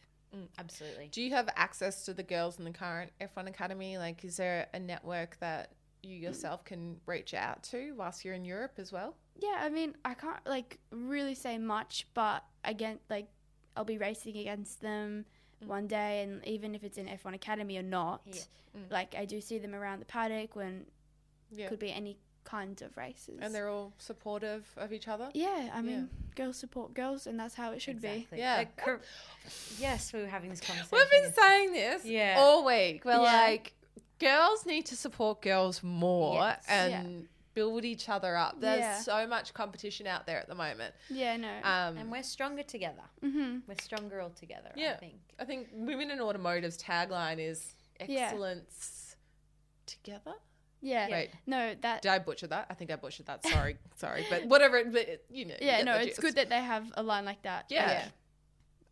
C: Absolutely.
B: Do you have access to the girls in the current F1 Academy? Like, is there a network that you yourself can reach out to whilst you're in Europe as well?
A: Yeah, I mean, I can't, like, really say much, but again, like, I'll be racing against them one day, and even if it's in F1 Academy or not, like, I do see them around the paddock when could be any kinds of races.
B: And they're all supportive of each other?
A: Yeah, I mean, girls support girls, and that's how it should be.
B: Yeah.
C: Like, yes, we were having this conversation.
B: We've been saying this
C: Yeah.
B: all week. We're
A: Yeah.
B: like, girls need to support girls more
C: Yes.
B: and build each other up. There's
A: Yeah.
B: so much competition out there at the moment.
A: Yeah, no.
C: And we're stronger together. We're stronger all together,
B: Yeah.
C: I think.
B: I think Women in Automotive's tagline is excellence together.
A: yeah.
B: Wait,
A: No, that.
B: did I butcher that? I think I butchered that. Sorry. But whatever. But, you know.
A: Yeah,
B: you get
A: no,
B: the
A: it's
B: gist.
A: good that they have a line like that.
B: Yeah.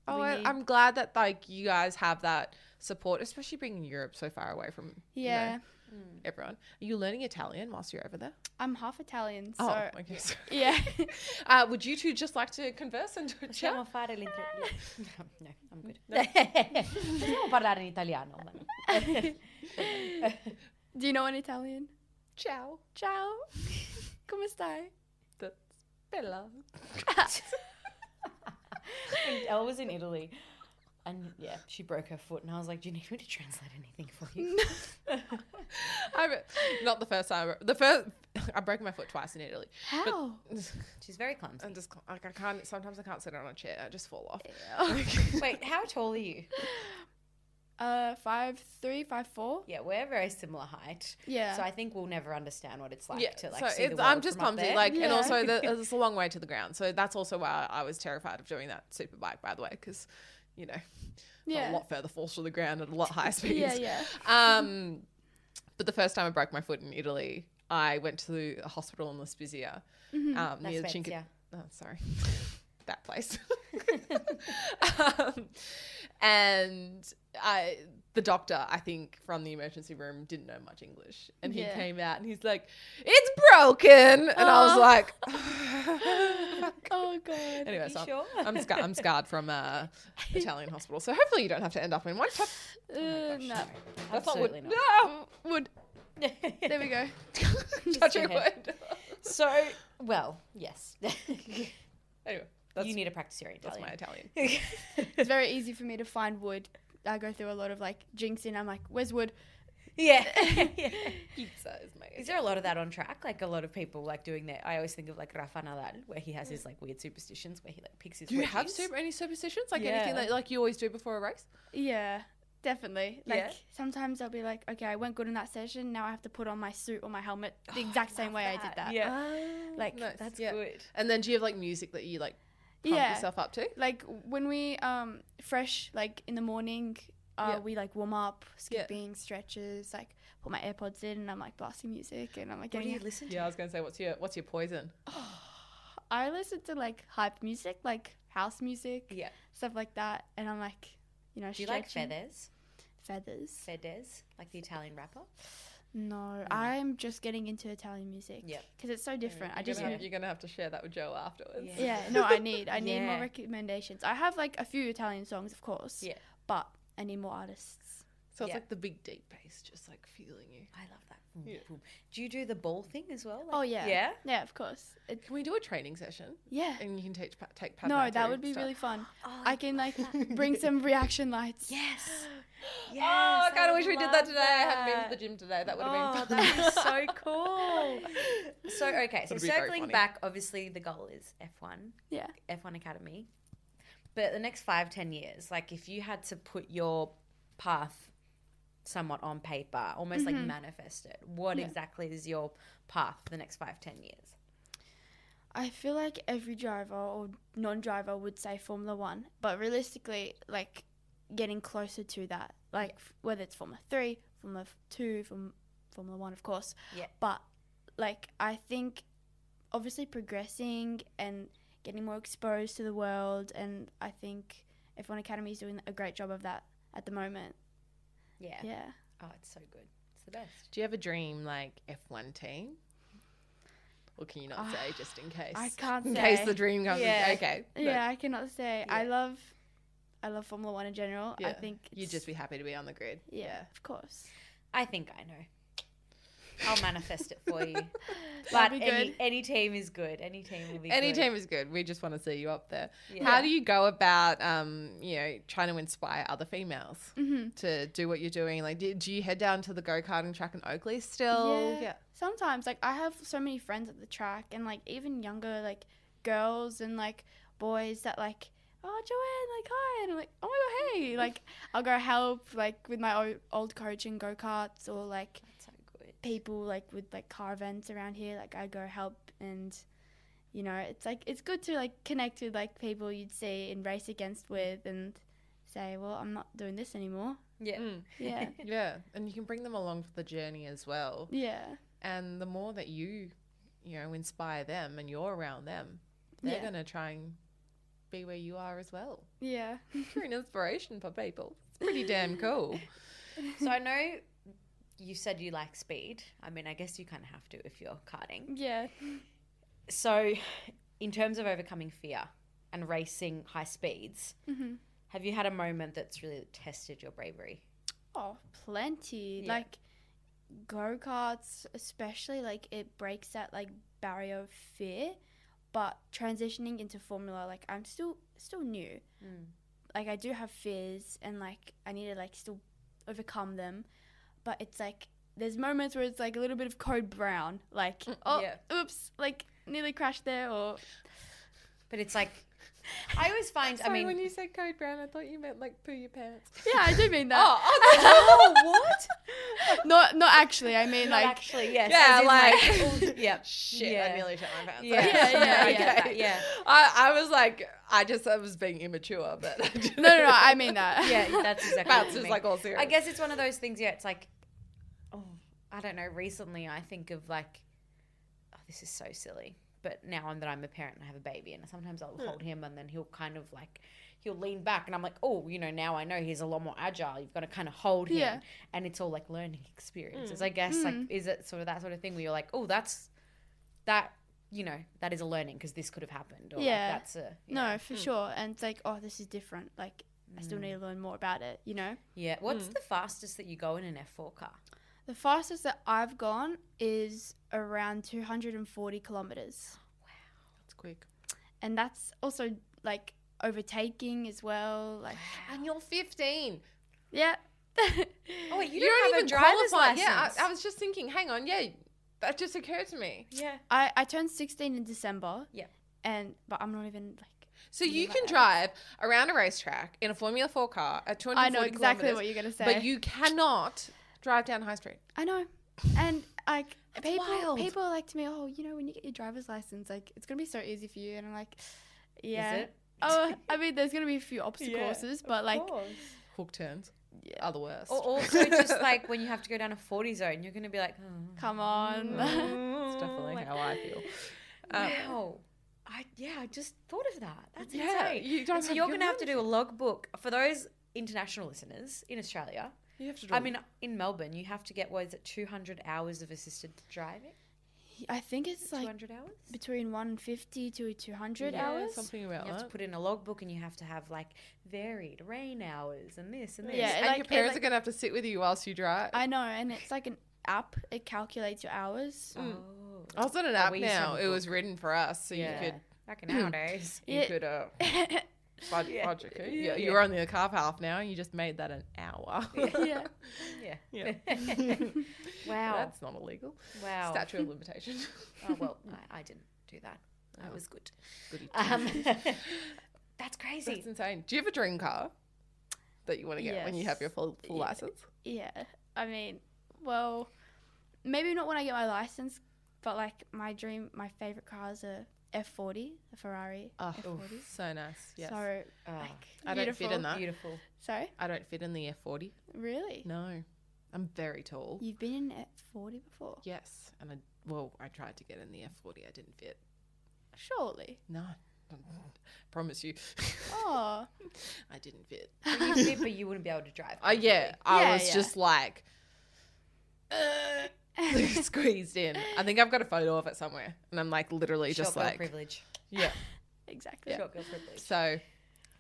B: Oh,
A: We need-
B: I'm glad that like you guys have that support, especially being in Europe so far away from everyone. Are you learning Italian whilst you're over there?
A: I'm half Italian, so
B: okay.
A: yeah.
B: Would you two just like to converse and chat?
C: Possiamo fare No, I'm good. Possiamo parlare in italiano.
A: Do you know an Italian?
B: Ciao.
A: Ciao. Come stai?
B: That's bella.
C: I was in Italy. And she broke her foot, and I was like, "Do you need me to translate anything for you?"
B: Not the first time. I broke my foot twice in Italy.
A: How?
C: She's very clumsy.
B: I'm just like I can't. Sometimes I can't sit on a chair. I just fall off.
C: Wait, how tall are you?
A: 5'3", 5'4".
C: Yeah, we're very similar height.
A: Yeah.
C: So I think we'll never understand what it's like to like
B: so
C: see the world
B: I'm just
C: from up
B: clumsy.
C: there.
B: Like, and also it's a long way to the ground. So that's also why I was terrified of doing that super bike, by the way, because a lot further falls to the ground at a lot higher speeds. But the first time I broke my foot in Italy, I went to a hospital in La Spezia, near the Cinque. Oh, sorry, that place. And the doctor, I think, from the emergency room didn't know much English, and he came out and he's like, "It's broken," and I was like,
A: "Oh god."
B: Anyway, so
C: sure?
B: I'm scarred from Italian hospital, so hopefully you don't have to end up in one.
A: No,
C: Absolutely not.
B: No, wood.
A: there we go.
B: Touching
C: go
B: wood.
C: So, well, yes.
B: Anyway,
C: You need to practice your Italian.
B: that's my Italian.
A: It's very easy for me to find wood. I go through a lot of like jinxing. I'm like, "Where's wood?"
C: Yeah.
B: Pizza is my.
C: Is there a lot of that on track? Like a lot of people like doing that. I always think of like Rafa Nadal, where he has his like weird superstitions, where he like picks his.
B: Do you have
C: wedgies.
B: any superstitions? Like anything that like you always do before a race?
A: Yeah, definitely. Like
C: Yeah?
A: sometimes I'll be like, "Okay, I went good in that session. Now I have to put on my suit or my helmet the exact same way I did that."
C: Yeah.
A: Like
B: Nice.
C: That's
B: Yeah.
C: good.
B: And then do you have like music that you like pump yourself up to?
A: Like when we fresh like in the morning, we like warm up, skipping, stretches, like put my AirPods in and I'm like blasting music and I'm like
C: What do
A: getting
C: you listen to?
B: Yeah, I was gonna say, what's your poison?
A: I listen to like hype music, like house music,
C: Yeah.
A: stuff like that, and I'm like,
C: Do you like Fedez?
A: Feathers?
C: Fedez, like the Italian rapper?
A: No, I'm just getting into Italian music.
C: Yep.
A: Because it's so different.
B: You're gonna have to share that with Joe afterwards.
A: Yeah, no, I need
C: Yeah.
A: more recommendations. I have like a few Italian songs, of course.
C: Yeah.
A: But I need more artists.
B: So it's
C: Yeah.
B: like the big deep bass, just like feeling you.
C: I love that.
B: Yeah.
C: Boom. Do you do the ball thing as well? Like,
A: Oh yeah.
C: Yeah?
A: Yeah, of course.
B: Can we do a training session?
A: Yeah.
B: And you can take Padma
A: No, that
B: through
A: would be
B: stuff.
A: really fun.
C: Oh,
A: I can like bring some reaction lights.
C: Yes.
B: Oh, I kind of wish we did that
C: love
B: today. I haven't been to the gym today. That would have been fun.
C: That is so cool. So, okay. So
B: That'd be very
C: circling
B: funny.
C: back, obviously the goal is F1.
A: Yeah.
C: F1 Academy. But the next 5-10 years, like if you had to put your path somewhat on paper, almost like manifest it, what exactly is your path for the next 5-10 years?
A: I feel like every driver or non-driver would say Formula 1, but realistically, like getting closer to that, like whether it's Formula 3, Formula 2, Formula 1, of course.
C: Yeah.
A: But like I think obviously progressing and getting more exposed to the world, and I think F1 Academy is doing a great job of that at the moment.
C: Yeah.
A: Yeah.
C: Oh, it's so good. It's the best.
B: Do you have a dream like F1 team? Or can you not say just in case?
A: I can't
B: in
A: say.
B: case the dream comes.
C: Yeah.
B: Okay. No.
A: Yeah, I cannot say.
C: Yeah.
A: I love Formula 1 in general.
B: Yeah.
A: I think
B: You'd just be happy to be on the grid.
A: yeah, of course.
C: I think I know. I'll manifest it for you. But
A: That'd be good.
C: any team is good. Any team will be
B: Any
C: good.
B: team is good. We just want to see you up there.
C: Yeah.
B: How do you go about, trying to inspire other females to do what you're doing? Like, do you head down to the go-karting track in Oakley still?
A: Yeah. Sometimes, like, I have so many friends at the track, and like even younger like girls and like boys that like, "Oh, Joanne, like, hi," and I'm like, "Oh my god, hey!" Like, I'll go help like with my old coach in go-karts, or like
C: That's so good.
A: people like with like car events around here. Like, I go help, and it's like it's good to like connect with like people you'd see and race against with, and say, "Well, I'm not doing this anymore."
C: Yeah.
A: Yeah,
B: Yeah. And you can bring them along for the journey as well.
A: yeah,
B: And the more that you inspire them and you're around them, they're
A: Yeah.
B: going to try and be where you are as well.
A: yeah.
B: You're an inspiration for people. It's pretty damn cool.
C: So I know you said you like speed. I mean, I guess you kind of have to if you're karting.
A: Yeah.
C: So in terms of overcoming fear and racing high speeds, have you had a moment that's really tested your bravery?
A: Oh, plenty.
C: Yeah.
A: Like go-karts especially, like it breaks that like barrier of fear, but transitioning into Formula, like I'm still new. Like I do have fears and like I need to like still overcome them, but it's like there's moments where it's like a little bit of code brown, like oops, like nearly crashed there. Or
C: but it's like I always find
B: Sorry, when you said code brown, I thought you meant like poo your pants.
A: yeah, I do mean that.
C: oh what?
A: Not actually, I mean
C: Not
A: like
C: actually, yes.
B: Yeah,
C: as in,
B: like
C: yeah.
B: Shit,
C: Yeah.
B: I nearly shut my pants.
C: Yeah.
B: I was like, I was being immature, but
A: no, I mean that.
C: Yeah, that's exactly
B: Bounce
C: what you
B: is
C: mean.
B: like all serious.
C: I guess it's one of those things, it's like, I don't know, recently I think of like, this is so silly. But now that I'm a parent and I have a baby, and sometimes I'll hold him and then he'll kind of like, he'll lean back and I'm like, oh, now I know he's a lot more agile. You've got to kind of hold him.
A: Yeah.
C: And it's all like learning experiences. I guess like, is it sort of that sort of thing where you're like, oh, that is a learning because this could have happened. Or
A: Yeah.
C: like that's a,
A: No, for sure. And it's like, oh, this is different. Like I still need to learn more about it,
C: Yeah. What's the fastest that you go in an F4 car?
A: The fastest that I've gone is around 240 kilometers.
B: That's quick.
A: And that's also like overtaking as well. Like,
B: And you're 15.
A: yeah.
C: Oh, wait, you
B: You're
C: don't
B: not
C: have
B: even
C: a driver's
B: qualified.
C: license.
B: Yeah, I was just thinking, hang on, that just occurred to me.
C: Yeah.
A: I turned 16 in December.
C: Yeah.
A: But I'm not even like.
B: So you can drive around a racetrack in a Formula 4 car at 240
A: I know exactly
B: kilometers,
A: what you're gonna say.
B: but you cannot drive down High Street.
A: I know. And like
B: wild.
A: people are like to me, oh, when you get your driver's license, like it's gonna be so easy for you. And I'm like, yeah.
C: Is it?
A: Oh, I mean, there's gonna be a few obstacle courses, but like,
B: Hook turns
A: yeah.
B: are the worst.
C: Or also just like when you have to go down a 40 zone, you're going to be like,
A: come on.
B: That's definitely how I feel.
C: wow. I just thought of that. That's
B: Yeah,
C: insane.
B: you don't
C: And so
B: have
C: you're
B: your
C: going to have to do a logbook for those international listeners in Australia.
B: You have to do
C: I mean, in Melbourne, you have to get, 200 hours of assisted driving?
A: I think it's like
C: 200 hours?
A: between 150 to 200
B: yeah,
A: hours.
B: something about
C: You have
B: that.
C: to put in a logbook and you have to have like varied rain hours and this and this.
A: Yeah,
B: And
A: like-
B: your parents
A: like-
B: are going to have to sit with you whilst you drive.
A: I know, and it's like an app. It calculates your hours.
C: Oh.
B: I was on an app
C: we used to
B: now.
C: have a
B: It was
C: book.
B: written for us, so
C: Yeah.
B: you could
C: Back in nowadays.
A: Yeah.
B: fudge it. Yeah, you're only a car half now. You just made that an hour.
A: Yeah.
C: Yeah.
B: Yeah.
C: Wow.
B: That's not illegal.
C: Wow.
B: Statute of limitation.
C: Oh, well, I didn't do that. That was good.
B: Goody.
C: That's crazy.
B: That's insane. Do you have a dream car that you want to get when you have your full
A: Yeah.
B: license?
A: Yeah. I mean, well, maybe not when I get my license, but like my favorite car is a F40, a Ferrari
B: Oh,
A: F40.
B: so nice. Yes.
A: So,
C: Oh,
A: like,
B: I don't fit
A: beautiful.
B: in that.
C: beautiful.
A: Sorry?
B: I don't fit in the F40.
A: Really?
B: No. I'm very tall.
A: You've been in F40 before?
B: Yes. And I tried to get in the F40. I didn't fit.
A: Surely.
B: No. Promise you.
A: Oh.
B: I didn't fit.
C: You fit, but you wouldn't be able to drive.
B: I
A: Yeah,
B: was
A: yeah.
B: just like squeezed in. I think I've got a photo of it somewhere, and I'm like literally just
C: Short girl
B: like
C: privilege.
B: yeah.
A: Exactly.
C: Short girl privilege.
B: So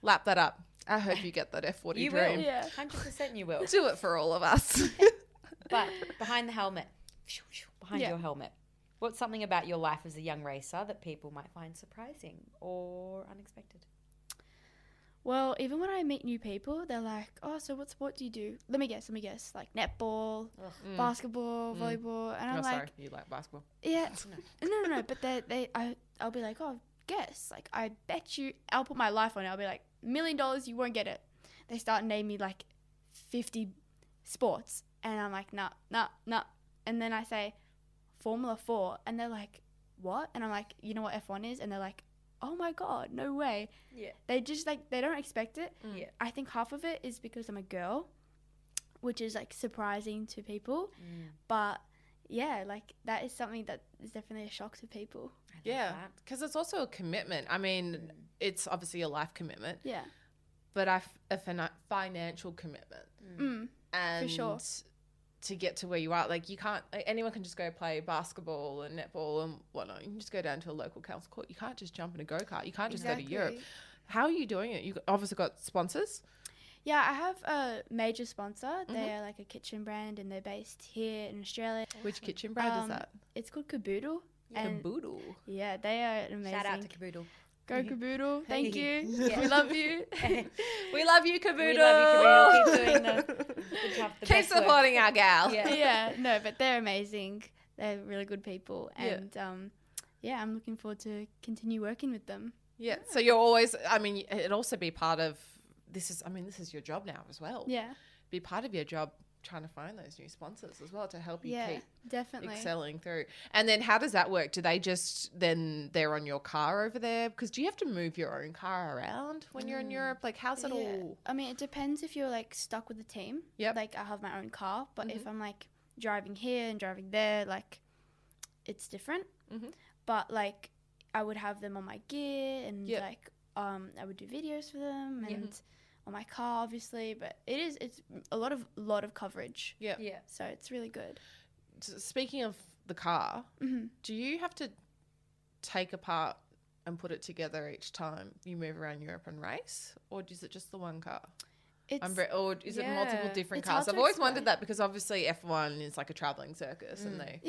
B: lap that up. I hope you get that F40
C: You
B: dream.
C: will.
A: Yeah.
C: 100% you will.
B: Do it for all of us.
C: But behind the helmet, behind
A: Yeah.
C: your helmet, what's something about your life as a young racer that people might find surprising or unexpected?
A: Well, even when I meet new people, they're like, oh, so what sport do you do? Let me guess. Like netball, basketball, volleyball. And I'm
B: Oh,
A: like,
B: sorry, you like basketball.
A: yeah. No. But I'll be like, oh, guess. Like, I bet you, I'll put my life on it. I'll be like, $1 million, you won't get it. They start naming me like 50 sports. And I'm like, nah. And then I say, Formula 4. And they're like, what? And I'm like, you know what F1 is? And they're like, oh my God, no way.
C: Yeah.
A: They just like, they don't expect it.
C: Yeah.
A: I think half of it is because I'm a girl, which is like surprising to people. But yeah, like that is something that is definitely a shock to people.
B: Yeah, because it's also a commitment. I mean, it's obviously a life commitment.
A: Yeah.
B: but financial commitment. And
A: for sure.
B: to get to where you are, like you can't, like, anyone can just go play basketball and netball and whatnot. You can just go down to a local council court. You can't just jump in a go-kart. You can't just go to Europe. How are you doing it? You obviously got sponsors.
A: Yeah, I have a major sponsor. They are like a kitchen brand, and they're based here in Australia.
B: Which kitchen brand is that?
A: It's called Caboodle.
B: Caboodle.
A: Yeah, they are amazing.
C: Shout out to Caboodle.
A: Go Caboodle. Thank you.
C: Yeah.
A: We love you.
B: We love you, Caboodle.
C: We love you, Caboodle. Keep doing the job.
B: Keep supporting our gal.
A: Yeah, no, but they're amazing. They're really good people. And I'm looking forward to continue working with them.
B: Yeah. So you're always, I mean, it'd also be part of, this is your job now as well.
A: Yeah.
B: Be part of your job trying to find those new sponsors as well to help you keep
A: definitely
B: excelling through. And then how does that work? Do they just, then they're on your car over there? Because do you have to move your own car around when you're in Europe? Like, how's it all?
A: I mean, it depends if you're like stuck with the team.
B: Yep.
A: Like, I have my own car, but if I'm like driving here and driving there, like, it's different. But like, I would have them on my gear and like, I would do videos for them and on my car, obviously. But it's a lot of coverage.
B: Yeah.
A: So it's really good.
B: Speaking of the car, do you have to take apart and put it together each time you move around Europe and race, or is it just the one car? Or is it multiple different cars? I've always wondered that, because obviously F1 is like a traveling circus, and they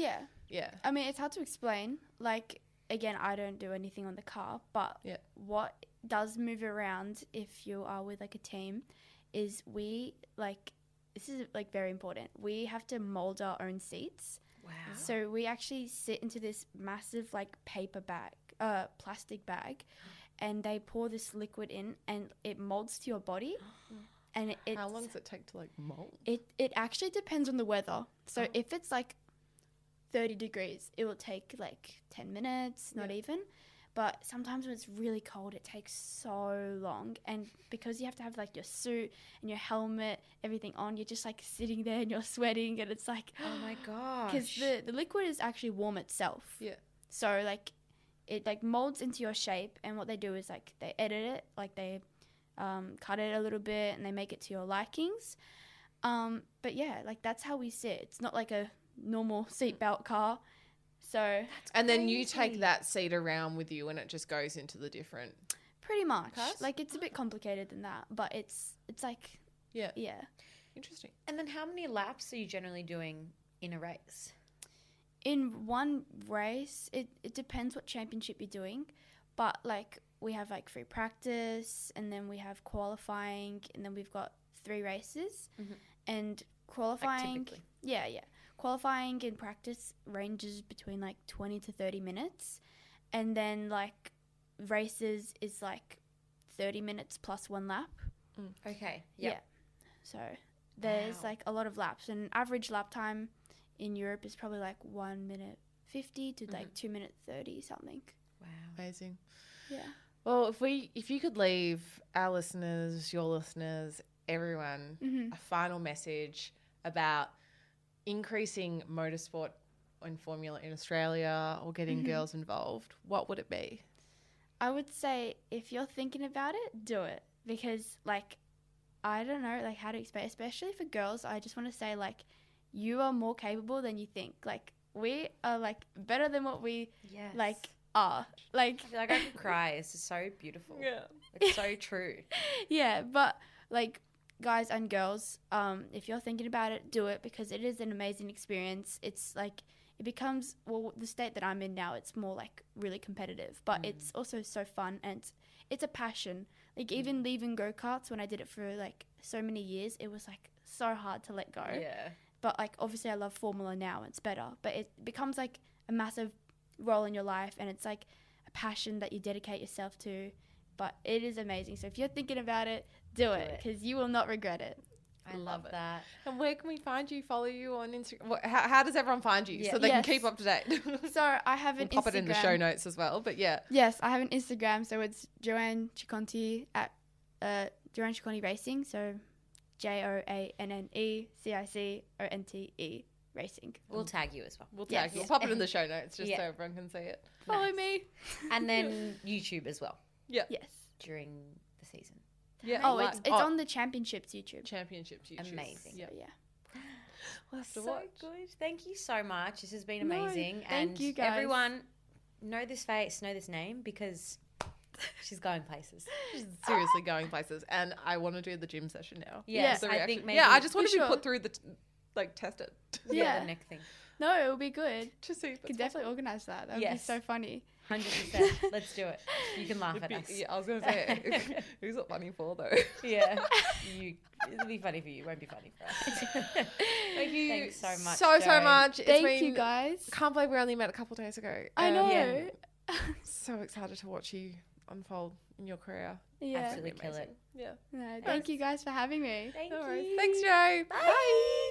A: I mean, it's hard to explain. Like, again, I don't do anything on the car, but what does move around if you are with like a team is this is like very important. We have to mold our own seats.
C: Wow.
A: So we actually sit into this massive like plastic bag, and they pour this liquid in, and it molds to your body. And
B: how long does it take to like mold?
A: It actually depends on the weather. So if it's like 30 degrees, it will take like 10 minutes, not even. But sometimes when it's really cold, it takes so long. And because you have to have like your suit and your helmet, everything on, you're just like sitting there and you're sweating, and it's like,
C: oh my gosh.
A: Because the liquid is actually warm itself.
B: Yeah.
A: So like it like molds into your shape, and what they do is like they edit it, like they cut it a little bit and they make it to your likings. But yeah, like that's how we sit. It's not like a normal seatbelt car. So
B: and then you take that seat around with you, and it just goes into the different.
A: Pretty much.
B: cars?
A: Like, it's a bit complicated than that, but it's like yeah.
B: Interesting.
C: And then how many laps are you generally doing in a race?
A: In one race, it depends what championship you're doing, but like we have like free practice, and then we have qualifying, and then we've got 3 races, and qualifying.
C: Like
A: Qualifying in practice ranges between like 20 to 30 minutes, and then like races is like 30 minutes plus 1 lap.
C: Okay.
A: Yeah. So there's like a lot of laps, and average lap time in Europe is probably like 1 minute 50 to like 2 minutes 30 something.
C: Wow.
B: Amazing.
A: Yeah.
B: Well, if you could leave our listeners, your listeners, everyone, a final message about increasing motorsport and Formula in Australia, or getting girls involved, what would it be?
A: I would say if you're thinking about it, do it. Because like, I don't know like how to explain, especially for girls. I just want to say like, you are more capable than you think. Like, we are like better than what we like are. Like,
C: I feel like I could cry. This is so beautiful.
B: Yeah.
C: It's so true.
A: Yeah, but like, guys and girls, if you're thinking about it, do it, because it is an amazing experience. It's like, it becomes, well, the state that I'm in now, it's more like really competitive, but it's also so fun, and it's a passion. Like, even leaving go-karts, when I did it for like so many years, it was like so hard to let go.
C: Yeah.
A: But like, obviously I love Formula now, it's better, but it becomes like a massive role in your life, and it's like a passion that you dedicate yourself to. But it is amazing. So if you're thinking about it, do it, because you will not regret it.
C: I love that.
B: And where can we find you? Follow you on Instagram? How does everyone find you so they can keep up to date?
A: So I have an Instagram.
B: Pop it in the show notes as well. But yeah.
A: Yes, I have an Instagram. So it's Joanne Ciconte at Joanne Ciconte Racing. So JoanneCiconte Racing.
C: We'll tag you as well.
B: We'll tag you. We'll pop it in the show notes just so everyone can see it.
A: Follow me.
C: And then YouTube as well.
B: Yeah.
A: Yes.
C: During the season.
B: Yeah.
A: Oh, it's on the Championships YouTube.
B: Championships YouTube.
C: Amazing.
B: Yeah.
A: So, yeah.
B: We'll have to
C: So
B: watch.
C: good. Thank you so much. This has been
A: No,
C: amazing.
A: thank
C: and
A: you, guys.
C: everyone, know this face, know this name, because she's going places.
B: She's seriously going places, and I want to do the gym session now.
C: Yes,
B: The
C: I
B: reaction.
C: think maybe.
B: Yeah, I just want
A: For
B: to be
A: sure.
B: put through the test it.
C: Yeah, the neck thing.
A: No, it will be good.
B: To see if
A: Could
B: it's
A: definitely organise that. That would be
C: Yes.
A: so funny.
C: 100%. Let's do it. You can laugh
B: It'd
C: at
B: be-
C: us.
B: yeah, I was gonna say, who's it funny for though?
C: Yeah. It'll be funny for you. It won't be funny for us.
B: Thank you
C: Thanks so much,
B: so
C: Joan.
B: much. It's
A: Thank
B: been-
A: you, guys.
B: Can't believe we only met a couple days ago.
A: I know.
C: Yeah.
B: So excited to watch you unfold in your career.
A: Yeah.
C: Absolutely kill it.
B: Yeah.
A: No, thank you guys for having me.
C: Thank
B: No worries.
C: you.
B: Thanks, Joe.
C: Bye.